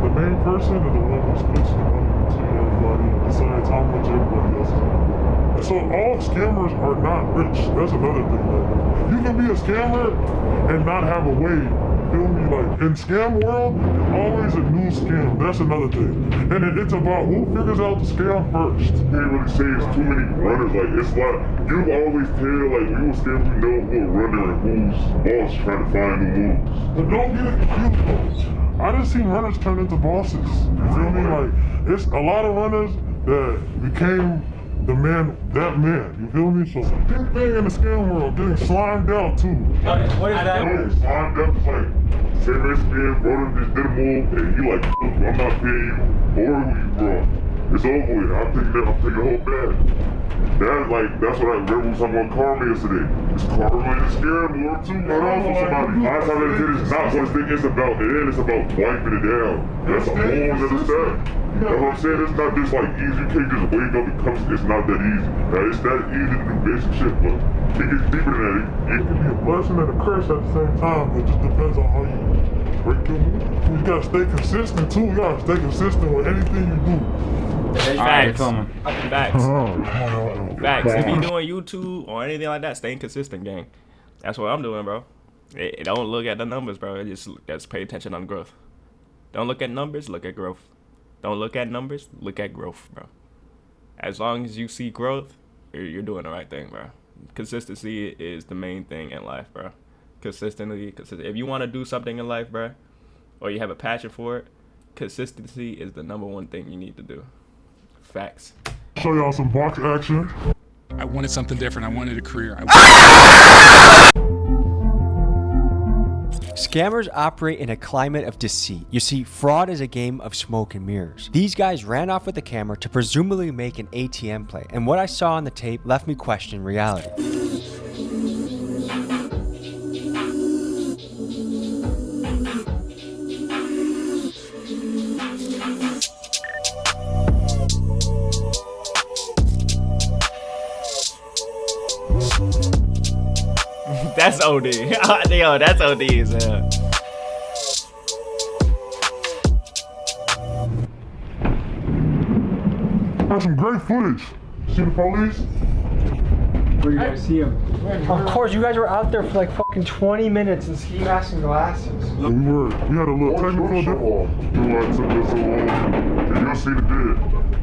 The main person is the one who splits the money between everybody and decides how much everybody else is going to get. So all scammers are not rich. That's another thing. Like, you can be a scammer and not have a way. Feel me? Like, in scam world, there's always a new scam. That's another thing. And it's about who figures out the scam first. You can't really say it's too many runners. Like, it's like, you always tell, like, when you a scammer, you know who a runner and who's boss trying to find new moves. But don't get it confused, though. I just seen runners turn into bosses. You feel me? Like, it's a lot of runners that became that man, you feel me? So, big thing in the scam world, getting slimed out too. What is that? Slimed out is like, say Mexican, brother just did a move, and you like, I'm not paying you, or who you brought. It's over with. I'm taking the whole bag. That's what I read when someone karma yesterday. It's karma in the scam world too. Not also somebody. Last time I did it's not what it's thinking it's about. It's about wiping it down. That's a whole other step. You know what I'm saying? It's not just like easy. You can't just wake up and come. It's not that easy. It's that easy to do basic shit, but it gets deeper than that. It can be a blessing and a curse at the same time. It just depends on how you break your move. You gotta stay consistent too. You gotta stay consistent with anything you do. Facts. Facts. If you're doing YouTube or anything like that, staying consistent, gang. That's what I'm doing, bro. Don't look at the numbers, bro. Just pay attention on growth. Don't look at numbers, look at growth. Don't look at numbers, look at growth, bro. As long as you see growth, you're doing the right thing, bro. Consistency is the main thing in life, bro. If you want to do something in life, bro, or you have a passion for it, consistency is the number one thing you need to do. Facts. Show y'all some box action. I wanted something different. I wanted a career. Scammers operate in a climate of deceit. You see, fraud is a game of smoke and mirrors. These guys ran off with the camera to presumably make an ATM play, and what I saw on the tape left me questioning reality. That's OD. Yo, that's OD as hell. That's some great footage. See the police? Where you guys see him? Of course, you guys were out there for like fucking 20 minutes in ski masks and glasses. We had a little technical difficulty. You know, it took us so long. And you'll see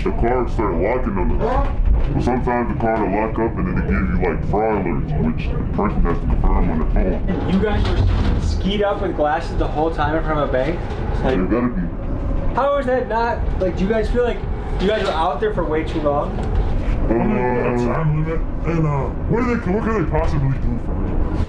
the car started locking on us. But sometimes the car will lock up and then it gives you like fraud alerts, which the person has to confirm on their phone. You guys were skied up with glasses the whole time in front of a bank? Like, you gotta be. How is that not, like, do you guys feel like you guys were out there for way too long? Time limit. And what can they possibly do for real?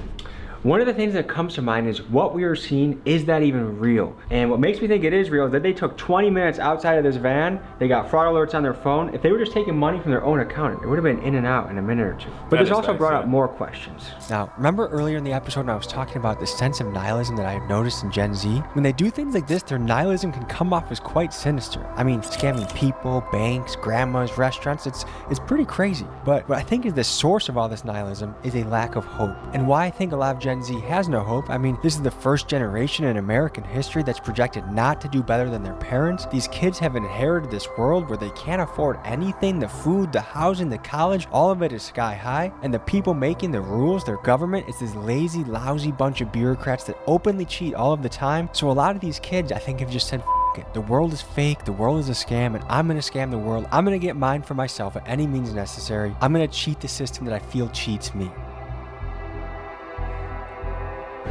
One of the things that comes to mind is what we are seeing, is that even real? And what makes me think it is real is that they took 20 minutes outside of this van, they got fraud alerts on their phone. If they were just taking money from their own account, it would have been in and out in a minute or two. But this also brought up more questions. Now, remember earlier in the episode when I was talking about the sense of nihilism that I have noticed in Gen Z? When they do things like this, their nihilism can come off as quite sinister. I mean, scamming people, banks, grandmas, restaurants, it's pretty crazy. But what I think is the source of all this nihilism is a lack of hope. And why I think a lot of Gen Z has no hope. I mean, this is the first generation in American history that's projected not to do better than their parents. These kids have inherited this world where they can't afford anything. The food, the housing, the college, all of it is sky high. And the people making the rules, their government, is this lazy, lousy bunch of bureaucrats that openly cheat all of the time. So a lot of these kids, I think, have just said, F it. The world is fake, the world is a scam, and I'm gonna scam the world. I'm gonna get mine for myself at any means necessary. I'm gonna cheat the system that I feel cheats me.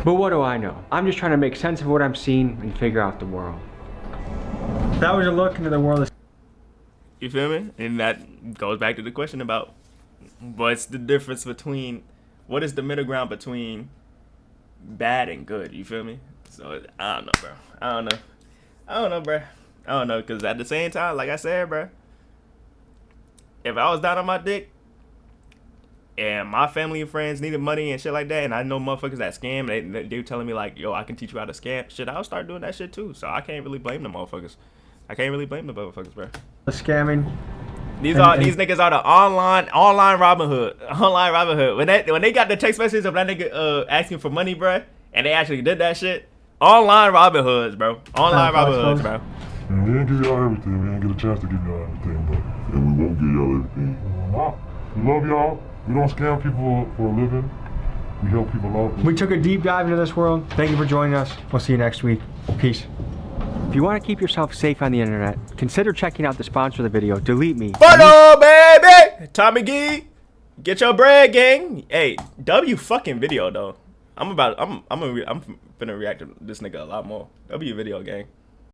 But what do I know? I'm just trying to make sense of what I'm seeing and figure out the world. That was a look into the world. You feel me? And that goes back to the question about what's the difference between, what is the middle ground between bad and good? You feel me? So I don't know, bro. I don't know, bro. I don't know, because at the same time, like I said, bro, if I was down on my dick, and my family and friends needed money and shit like that, and I know motherfuckers that scam, they were telling me like, yo, I can teach you how to scam. Shit, I'll start doing that shit too. So I can't really blame the motherfuckers. I can't really blame the motherfuckers, bro. The scamming. These niggas are the online Robin Hood. Online Robin Hood. When they got the text message of that nigga asking for money, bro, and they actually did that shit. Online Robin Hoods, bro. Online Robin Hoods, bro. And we ain't give y'all everything. We ain't get a chance to give y'all everything, but and we won't give y'all everything. We love y'all. We don't scam people for a living. We help people out. We took a deep dive into this world. Thank you for joining us. We'll see you next week. Peace. If you want to keep yourself safe on the internet, consider checking out the sponsor of the video, Delete Me. Hello, baby! Tommy G, get your bread, gang. Hey, W fucking video though. I'm gonna react to this nigga a lot more. W video, gang.